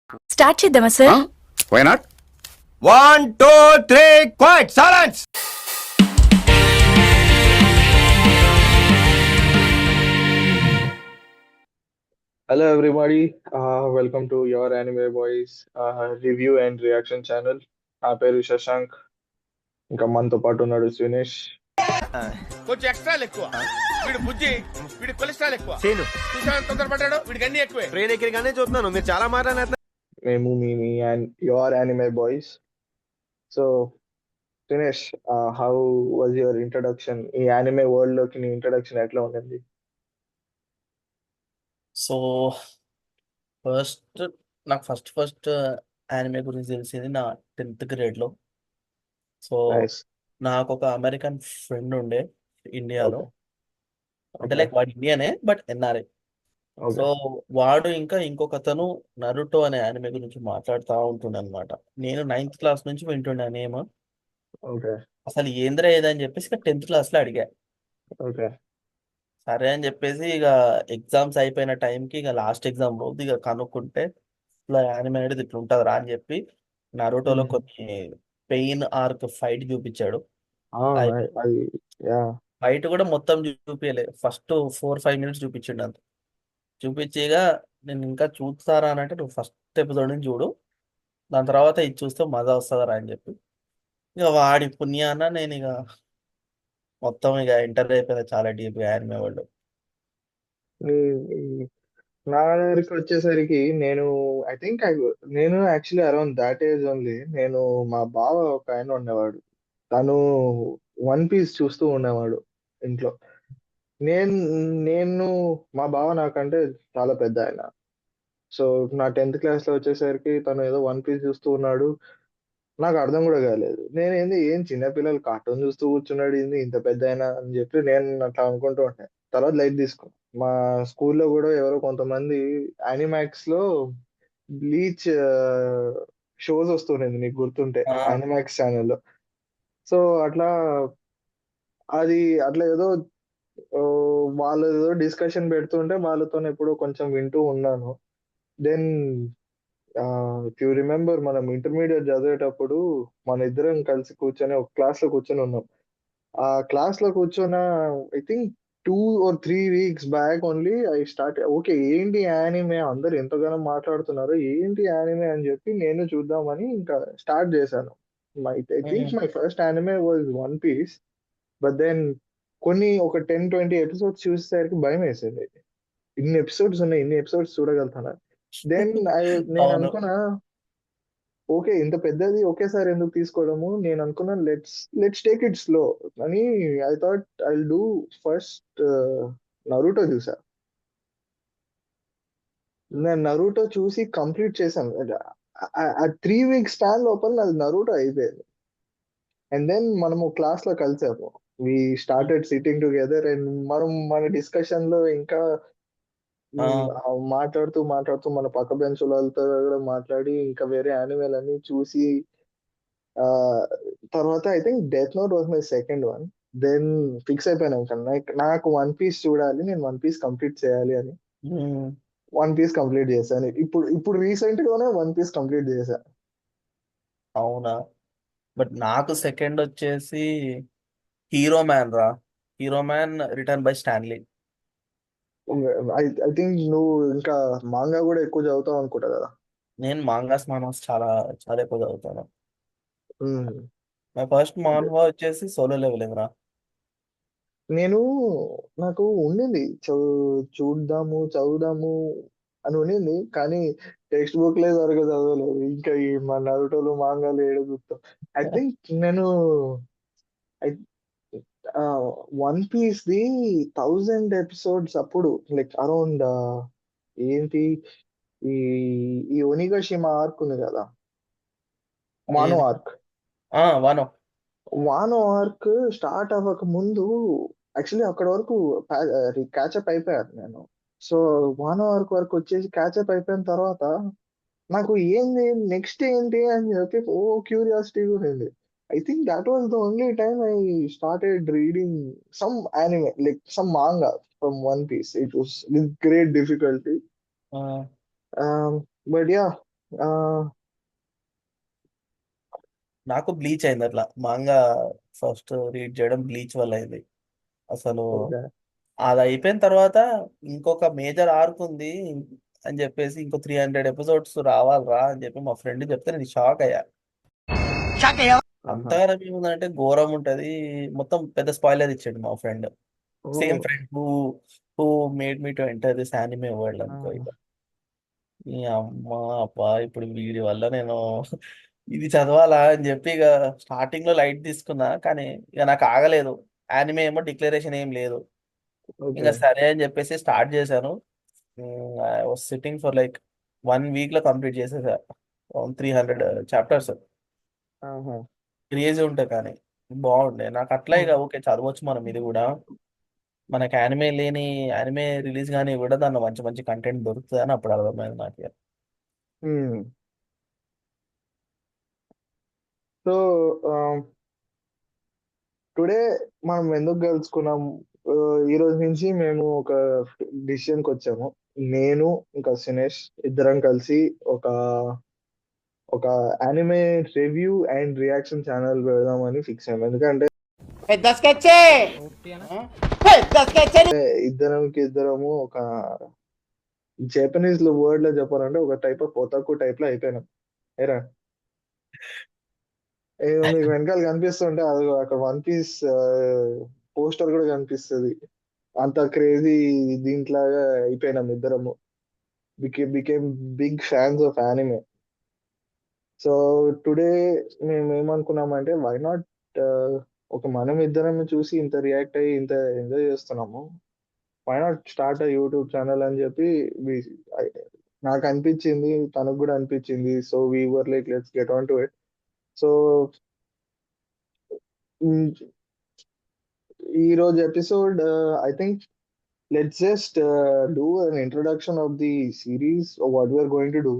Start చేద్దామా సార్? Why not? 1, 2, 3, quiet, silence! Hello everybody, welcome to your Anime Boys review and reaction channel. నా పేరు శశాంక్, ఇంకా మనతో పాటు ఉన్నాడు సునేష్. కొంచెం ఎక్స్ట్రా ఎక్కువ వీడు బుద్ధి, వీడి కొలెస్ట్రాల్ ఎక్కువ. చూసాను తొందరపడ్డాడు, వీడికి అన్ని ఎక్కువే. ట్రైన్ ఎక్కడికనే చూస్తున్నాను, మీరు చాలా మాట్లాడినారు. మేము మీ and your Anime Boys. So Sunesh, how was your introduction? ఈ యానిమే వరల్డ్ లోకి నీ ఇంట్రడక్షన్ ఎట్లా ఉండింది? సో ఫస్ట్ నాకు ఫస్ట్ యానిమే గురించి తెలిసింది నా 10th గ్రేడ్లో. So nice. నాకు ఒక అమెరికన్ ఫ్రెండ్ ఉండే ఇండియాలో, అంటే ఓకే లైక్ వాడు ఇండియనే బట్ ఎన్ఆర్ఐ. సో ఓకే వాడు ఇంకా ఇంకొక అతను నరుటో అనే యానిమే గురించి మాట్లాడుతూ ఉంటుండే అనమాట. నేను 9th క్లాస్ నుంచి వింటుండే ఆ నేమ్. ఓకే అసలు ఏంద్రా ఏదని చెప్పేసి ఇక 10th క్లాస్లో అడిగా. ఓకే సరే అని చెప్పేసి ఇక ఎగ్జామ్స్ అయిపోయిన టైంకి ఇక లాస్ట్ ఎగ్జామ్ రోజు ఇక కనుక్కుంటే ఇట్లా యానిమే అనేది ఇట్లా ఉంటుందిరా అని చెప్పి నరుటోలో కొన్ని పెయిన్ ఆర్క్ ఫైట్ చూపించాడు. అది యా ఫైట్ కూడా మొత్తం చూపించలే, ఫస్ట్ 4-5 మినిట్స్ చూపించిండు అంత. చూపించేగా నేను ఇంకా చూస్తారా అని అంటే నువ్వు ఫస్ట్ ఎపిసోడ్ నుంచి చూడు, దాని తర్వాత ఇది చూస్తే మజా వస్తుందరా అని చెప్పి ఇక వాడి పుణ్యాన నేను ఇక మొత్తం ఇక ఎంటర్ అయిపోయింది చాలా డీప్ యానిమే వాళ్ళు. నా దగ్గరికి వచ్చేసరికి ఐ థింక్ నేను actually around that age only. మా బావ ఒక ఆయన ఉండేవాడు, తను వన్ పీస్ చూస్తూ ఉండేవాడు ఇంట్లో. నేను నేను మా బావ నాకంటే చాలా పెద్ద ఆయన. సో నా 10th క్లాస్ లో వచ్చేసరికి తను ఏదో వన్ పీస్ చూస్తూ ఉన్నాడు. నాకు అర్థం కూడా కాలేదు. ఏం చిన్నపిల్లలు కార్టూన్ చూస్తూ కూర్చున్నాడు, ఏంది ఇంత పెద్ద అయినా అని చెప్పి నేను అట్లా అనుకుంటూ ఉంటాను. తర్వాత లైట్ తీసుకున్నాను. మా స్కూల్లో కూడా ఎవరో కొంతమంది యానిమాక్స్ లో బ్లీచ్ షోస్ వస్తుండేది, నీకు గుర్తుంటే, ఆ, యానిమాక్స్ ఛానల్లో. సో అట్లా అది అట్లా ఏదో ఆ, వాళ్ళు ఏదో డిస్కషన్ పెడుతుంటే వాళ్ళతో ఎప్పుడో కొంచెం వింటూ ఉన్నాను. దెన్ ఇఫ్ యూ రిమెంబర్, మనం ఇంటర్మీడియట్ చదివేటప్పుడు మన ఇద్దరం కలిసి కూర్చొని ఒక క్లాస్ లో కూర్చొని ఉన్నాం. ఆ క్లాస్ లో కూర్చొని I think 2 or 3 weeks back only I start, okay ఏంటి యానిమే, అందరు ఎంతగానో మాట్లాడుతున్నారు, ఏంటి యానిమే అని చెప్పి నేను చూద్దామని ఇంకా స్టార్ట్ చేశాను. I think my first anime was One Piece. But then ఒక 10-20 ఎపిసోడ్స్ చూసేసరికి భయం వేసింది. ఇన్ని ఎపిసోడ్స్ ఉన్నాయి, ఇన్ని ఎపిసోడ్స్ చూడగలుగుతాను. దెన్ నేను అవును. అనుకున్నా, ఓకే ఇంత పెద్దది ఒకేసారి ఎందుకు తీసుకోవడము, నేను అనుకున్నాను లెట్స్ టేక్ ఇట్ స్లో అని. I thought I do first నరూటో చూసా. నేను నరూటో చూసి కంప్లీట్ చేశాను. ఆ 3 weeks స్పాన్ లోపల నాది నరూటో అయిపోయింది. అండ్ దెన్ మనము క్లాస్ లో కలిసాము. We started sitting together and మనం మన డిస్కషన్ లో ఇంకా ఆ, మాట్లాడుతూ మాట్లాడుతూ మన పక్క బెంచ్ వాళ్ళతో కూడా మాట్లాడి ఇంకా వేరే యానిమేలన్నీ చూసి, ఆ తర్వాత I think Death Note was my second one. Then fix అయిపోయాను ఇంకా నాకు వన్ పీస్ చూడాలి, నేను వన్ పీస్ కంప్లీట్ చేయాలి అని ఉమ్, వన్ పీస్ కంప్లీట్ చేశాను. ఇప్పుడు రీసెంట్ గానే వన్ పీస్ కంప్లీట్ చేశాను. అవునా. బట్ నాకు సెకండ్ వచ్చేసి హీరో మ్యాన్ రా. Hero man written by Stanley. I think నువ్వు ఇంకా మాంగా కూడా ఎక్కువ చదువుతావు అనుకుంటా కదా. నేను మాంగాస్ మానస్ చాలా చాలా ఎక్కువ చదువుతాను. ఉమ్. నా ఫస్ట్ మాన్హా వచ్చేసి సోలో లెవెలింగ్ రా. నేను నాకు ఉండింది చదువుదాము అని ఉండింది, కానీ టెక్స్ట్ బుక్ లే సరిగ్గా చదవలేదు. ఇంకా ఈ మా నరుటోలు మాంగాలు ఏడ చూస్తాం. ఐ థింక్ నేను వన్ పీస్ ది 1000 ఎపిసోడ్స్ అప్పుడు, లైక్ అరౌండ్ ఏంటి ఈ ఈ ఒనిగషిమా ఆర్క్ ఉంది కదా, వానో ఏది? ఆర్క్. వానో. వానో ఆర్క్ స్టార్ట్ అవ్వక ముందు యాక్చువల్లీ అక్కడ వరకు క్యాచప్ అయిపోయాను నేను. సో వానో ఆర్క్ వరకు వచ్చేసి క్యాచప్ అయిపోయిన తర్వాత నాకు ఏంది నెక్స్ట్ ఏంటి అని చెప్పి క్యూరియాసిటీ కూడా ఉంది. I think that was the only time I started reading some anime, like some manga from One Piece. It was with great difficulty. Ah, but yeah, ah, నాకు బ్లీచ్ అయింది అట్లా మాంగా ఫస్ట్ రీడ్ చేయడం Bleach వల్ల అయింది అసలు. Okay. అది అయిపోయిన తర్వాత ఇంకొక మేజర్ ఆర్క్ ఉంది అని చెప్పేసి ఇంకో 300 ఎపిసోడ్స్ రావాలిరా అని చెప్పి మా ఫ్రెండ్ చెప్తే నేను షాక్ అయ్యా. ఆహా. అంతగానం ఏముందంటే ఘోరం ఉంటది. మొత్తం పెద్ద స్పాయిలర్ ఇచ్చాడు మా friend. Oh. Same friend who made me to enter this anime world ah, అనుకో ఇక. ఈ అమ్మ అబ్బా ఇప్పుడు వీడి వల్ల నేను ఇది చదవాలా అని చెప్పి ఇక స్టార్టింగ్ లో లైట్ తీసుకున్నా, కానీ ఇక నాకు ఆగలేదు. యానిమే ఏమో డిక్లరేషన్ ఏం లేదు. ఓకే. ఇంకా సరే అని చెప్పేసి స్టార్ట్ చేశాను. I was sitting for like 1 week లో కంప్లీట్ చేసేసా 300 చాప్టర్స్. ఆహా. క్రేజీ ఉంటాయి కానీ బాగుండే. నాకు అట్లా ఇక ఓకే చదవచ్చు మనం ఇది కూడా. మనకి యానిమే రిలీజ్ కానీ కూడా దానిలో మంచి మంచి కంటెంట్ దొరుకుతుంది అని అప్పుడు అర్థమైంది నాకు ఇక. సో టుడే మనం ఎందుకు కలుసుకున్నాం? ఆ, ఈ రోజు నుంచి మేము ఒక డిసిషన్ కి వచ్చాము. నేను ఇంకా సునేష్ ఇద్దరం కలిసి ఒక ఒక anime review and reaction channel పెడదామని ఫిక్స్ అయ్యాం. ఎందుకంటే ఇద్దరము ఒక జపనీస్ లో వర్డ్ లో చెప్పాలంటే ఒక టైప్ ఆఫ్ ఒతాకు టైప్ లో అయిపోయినాం. ఏరా, మీకు వెనకాల కనిపిస్తుంటే అది అక్కడ వన్ పీస్ పోస్టర్ కూడా కనిపిస్తుంది. అంత క్రేజీ దీంట్లాగా అయిపోయినాం ఇద్దరము. Became big fans of anime. So today మేము ఏమనుకున్నామంటే వై నాట్, ఒక మనం ఇద్దరం చూసి ఇంత రియాక్ట్ అయ్యి ఇంత ఎంజాయ్ చేస్తున్నాము, why not start YouTube channel అని చెప్పి we- I- నాకు అనిపించింది, తనకు కూడా అనిపించింది. So we were like let's get on to it. So ఈ రోజు episode I think let's just do an introduction of the series, what we are going to do,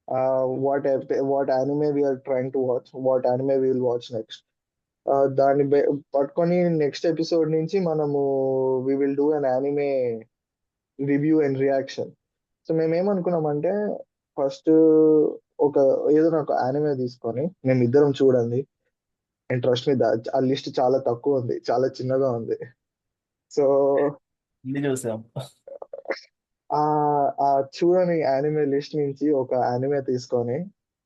what anime we are trying to watch, what anime we will watch next. దాన్ని పట్టుకొని next episode నుంచి మనము we will do an anime review and reaction. So మేము ఏమనుకున్నామంటే first ఒక ఏదైనా ఒక anime తీసుకొని మేము ఇద్దరం చూడండి. అండ్ ట్రస్ట్ మీ, ఆ లిస్ట్ చాలా తక్కువ ఉంది, చాలా చిన్నగా ఉంది. సో ఇది చూసాం. ఆ ఆ చూడని యానిమే లిస్ట్ నుంచి ఒక యానిమే తీసుకొని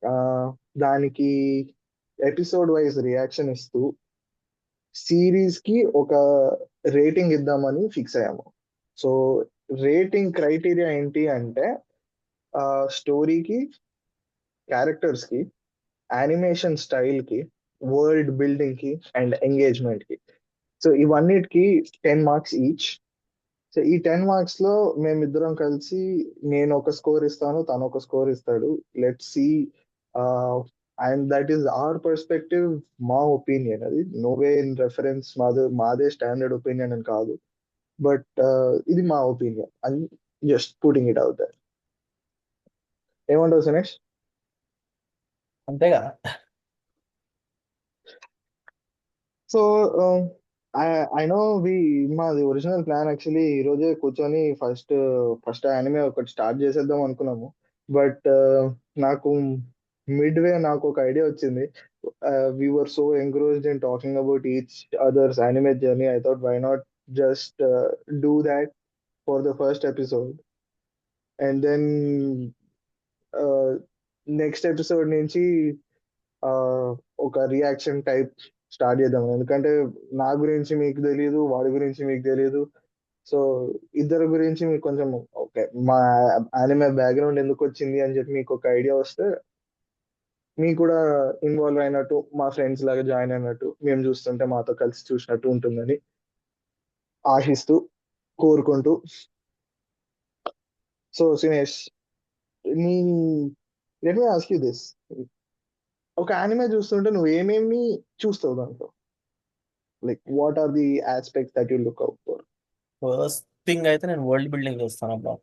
ఆ దానికి ఎపిసోడ్ వైజ్ రియాక్షన్ ఇస్తూ సిరీస్ కి ఒక రేటింగ్ ఇద్దామని ఫిక్స్ అయ్యాము. సో రేటింగ్ క్రైటీరియా ఏంటి అంటే స్టోరీకి, క్యారెక్టర్స్ కి, యానిమేషన్ స్టైల్ కి, వరల్డ్ బిల్డింగ్ కి అండ్ ఎంగేజ్మెంట్ కి. సో ఇవన్నిటికి 10 మార్క్స్ ఈచ్. సో ఈ 10 మార్క్స్ లో మేమిద్దరం కలిసి, నేను ఒక స్కోర్ ఇస్తాను, తను ఒక స్కోర్ ఇస్తాడు. Let see. And that is our perspective, మా ఒపీనియన్. అది నోవే ఇన్ రెఫరెన్స్, మాదే స్టాండర్డ్ ఒపీనియన్ అని కాదు, బట్ ఇది మా opinion and just putting it out there. ఏమంటావు సునేష్? అంతేగా. సో ఐ నో మాది ఒరిజినల్ ప్లాన్ యాక్చువల్లీ ఈ రోజే కూర్చొని ఫస్ట్ యానిమే ఒకటి స్టార్ట్ చేసేద్దాం అనుకున్నాము. బట్ నాకు మిడ్ వే నాకు ఒక ఐడియా వచ్చింది. We were so engrossed in talking about each others anime journey. I thought why not just do that for the first episode, and then next episode నుంచి ah, ఒక reaction type start చేద్దాం. ఎందుకంటే నా గురించి మీకు తెలియదు, వాడి గురించి మీకు తెలియదు. సో ఇద్దరి గురించి మీకు కొంచెం ఓకే, మా యానిమే బ్యాక్గ్రౌండ్ ఎందుకు వచ్చింది అని చెప్పి మీకు ఒక ఐడియా వస్తే మీకు కూడా ఇన్వాల్వ్ అయినట్టు, మా ఫ్రెండ్స్ లాగా జాయిన్ అయినట్టు, మేము చూస్తుంటే మాతో కలిసి చూసినట్టు ఉంటుందని ఆశిస్తూ, కోరుకుంటూ. సో సినేష్, నీ let me ask you this. ఒక యానిమే చూస్తుంటే నువ్వు ఏమేమి చూస్తావు దాంట్లో? Like what are the aspects that you look out for? First thing అయితే నేను వరల్డ్ బిల్డింగ్ చూస్తాను అబ్బా.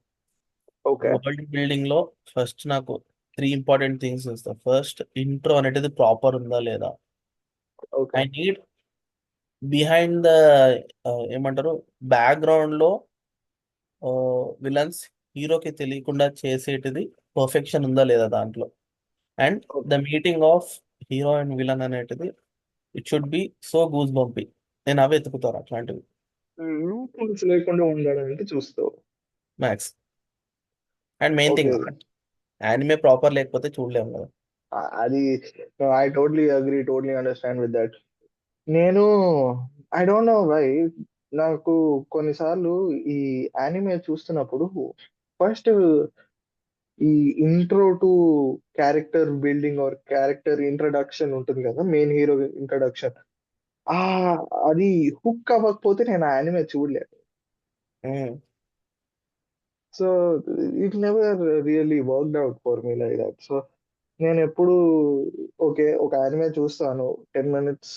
ఓకే. వరల్డ్ బిల్డింగ్ లో ఫస్ట్ నాకు 3 ఇంపార్టెంట్ థింగ్స్ చూస్తా. ఫస్ట్ ఇంట్రో అనేది ప్రాపర్ ఉందా లేదా. Okay. I need behind the ఏమంటారు బ్యాక్గ్రౌండ్ లో విలన్స్, హీరోకి తెలియకుండా చేసేటిది పర్ఫెక్షన్ ఉందా లేదా దాంట్లో. And the meeting of hero and villain అనేటిది it should be so goose bumpy. నేను అవే ఎత్తుకుతాను అట్లాంటివి లూప్ లేకుండా ఉండడానికి చూస్తావు. Max. And main thing okay, anime proper లేకపోతే చూడలేము కదా. అది I totally agree, totally understand with that. నేను ఐ డోంట్ నో వై నాకు కొన్నిసార్లు ఈ యానిమే చూస్తున్నప్పుడు ఫస్ట్ ఈ intro to character building or character introduction ఉంటుంది కదా, మెయిన్ హీరో ఇంట్రడక్షన్, ఆ అది హుక్ అవ్వకపోతే నేను ఆ యానిమే చూడలేదు. So it never really worked out for me like that. So నేను ఎప్పుడు ఓకే ఒక యానిమే చూస్తాను, 10 minutes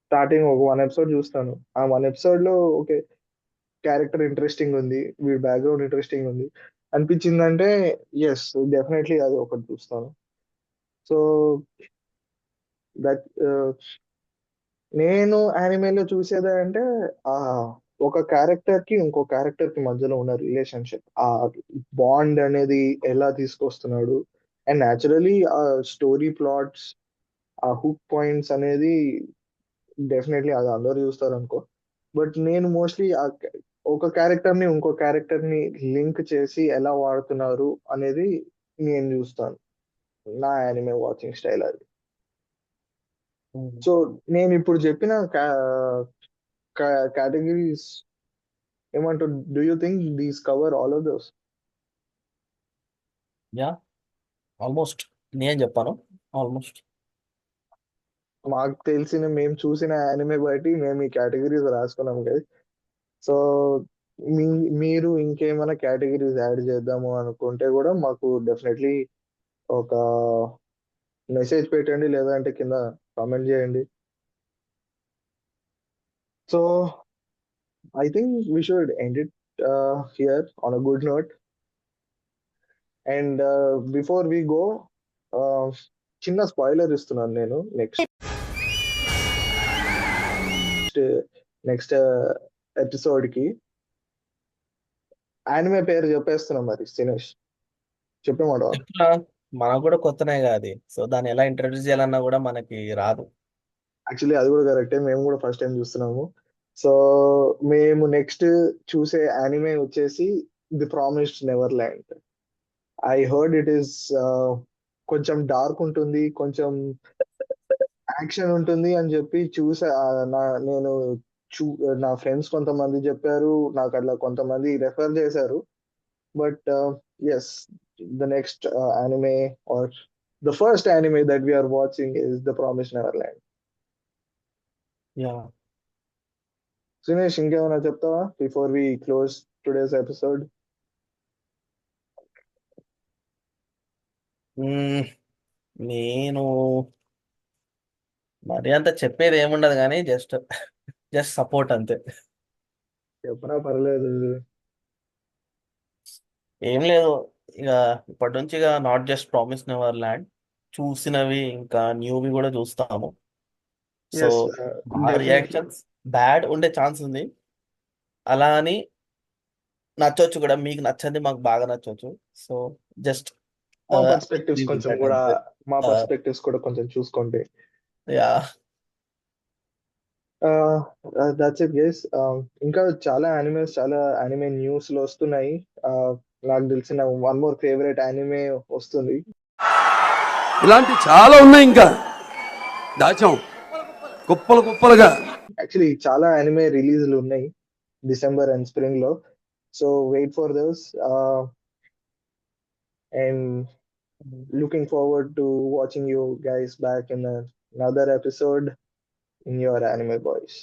స్టార్టింగ్ ఒక 1 episode చూస్తాను. ఆ 1 episode లో ఓకే క్యారెక్టర్ ఇంట్రెస్టింగ్ ఉంది, వీడి బ్యాక్గ్రౌండ్ ఇంట్రెస్టింగ్ ఉంది అనిపించిందంటే ఎస్ డెఫినెట్లీ అది ఒకటి చూస్తాను. సో దట్ నేను యానిమేలో చూసేది అంటే ఆ ఒక క్యారెక్టర్ కి ఇంకో క్యారెక్టర్ కి మధ్యలో ఉన్న రిలేషన్షిప్, ఆ బాండ్ అనేది ఎలా తీసుకొస్తున్నాడు. అండ్ న్యాచురలీ ఆ స్టోరీ ప్లాట్స్, ఆ హుక్ పాయింట్స్ అనేది డెఫినెట్లీ అది అందరూ చూస్తారు అనుకో. బట్ నేను మోస్ట్లీ ఒక క్యారెక్టర్ ని ఇంకో క్యారెక్టర్ ని లింక్ చేసి ఎలా వాడుతున్నారు అనేది నేను చూస్తాను. నా యానిమే వాచింగ్ స్టైల్ అది. సో నేను ఇప్పుడు చెప్పిన కేటగిరీస్ ఏమంటారు, do you think these cover all of those? Yeah, almost నేను చెప్పాను ఆల్మోస్ట్. మాకు తెలిసిన మేము చూసిన యానిమే బట్టి మేము ఈ కేటగిరీస్ రాసుకున్నాం కదా. సో మీ మీరు ఇంకేమైనా కేటగిరీస్ యాడ్ చేద్దాము అనుకుంటే కూడా మాకు డెఫినెట్లీ ఒక మెసేజ్ పెట్టండి, లేదంటే కింద కామెంట్ చేయండి. So I think we should end it here on a good note. And before we go, చిన్న స్పాయిలర్ ఇస్తున్నాను నేను. నెక్స్ట్ ఎపిసోడ్ కి యానిమే పేరు చెప్పేస్తున్నాం. మరి దినేష్ చెప్పమాట. చెప్తున్నా, మనకు కూడా కొత్తనే కాదు అది. సో దాన్ని ఎలా ఇంట్రడ్యూస్ చేయాలన్నా కూడా మనకి రాదు. యాక్చువల్లీ అది కూడా కరెక్టే, మేము కూడా ఫస్ట్ టైం చూస్తున్నాము. సో మేము నెక్స్ట్ చూసే యానిమే వచ్చేసి the promised never land. I heard it is కొంచెం డార్క్ ఉంటుంది, కొంచెం యాక్షన్ ఉంటుంది అని చెప్పి చూసా. నేను చూ నా ఫ్రెండ్స్ కొంతమంది చెప్పారు నాకు, అట్లా కొంతమంది రెఫర్ చేశారు. But yes, the next anime or the first anime that we are watching is The Promised Neverland. Yeah, Sunesh ఇంకేమైనా చెప్తావా before we close today's episode? నేను మరి అంత చెప్పేది ఏముండదు కానీ జస్ట్ జస్ట్ సపోర్ట్ అంతే. చెప్పరా పర్లేదు. ఏం లేదు, ఇక ఇప్పటి నుంచి ఇక not just promise never land, చూసినవి ఇంకా న్యూవి కూడా చూస్తాము. సో ఎస్, ఆ డెఫినెట్లీ. రియాక్షన్స్ బ్యాడ్ ఉండే ఛాన్స్ ఉంది. అలా అని నచ్చొచ్చు కూడా, మీకు నచ్చంది మాకు బాగా నచ్చొచ్చు. సో జస్ట్ మా పర్స్పెక్టివ్స్ కొంచెం కూడా, అంతే. మా పర్స్పెక్టివ్స్ కూడా కొంచెం చూసుకోండి. Yeah, that's it guys. ఇంకా చాలా యానిమేస్, చాలా యానిమే న్యూస్ లో వస్తున్నాయి. నాకు తెలిసిన వన్ మోర్ ఫేవరెట్ యానిమే వస్తుంది. ఇలాంటి చాలా ఉన్నాయి, ఇంకా దాచాం కుప్పలు కుప్పలుగా. యాక్చువల్లీ చాలా యానిమే రిలీజ్లు ఉన్నాయి డిసెంబర్ అండ్ స్ప్రింగ్ లో. So wait for those and looking forward to watching you guys back in another episode in your Anime Boys.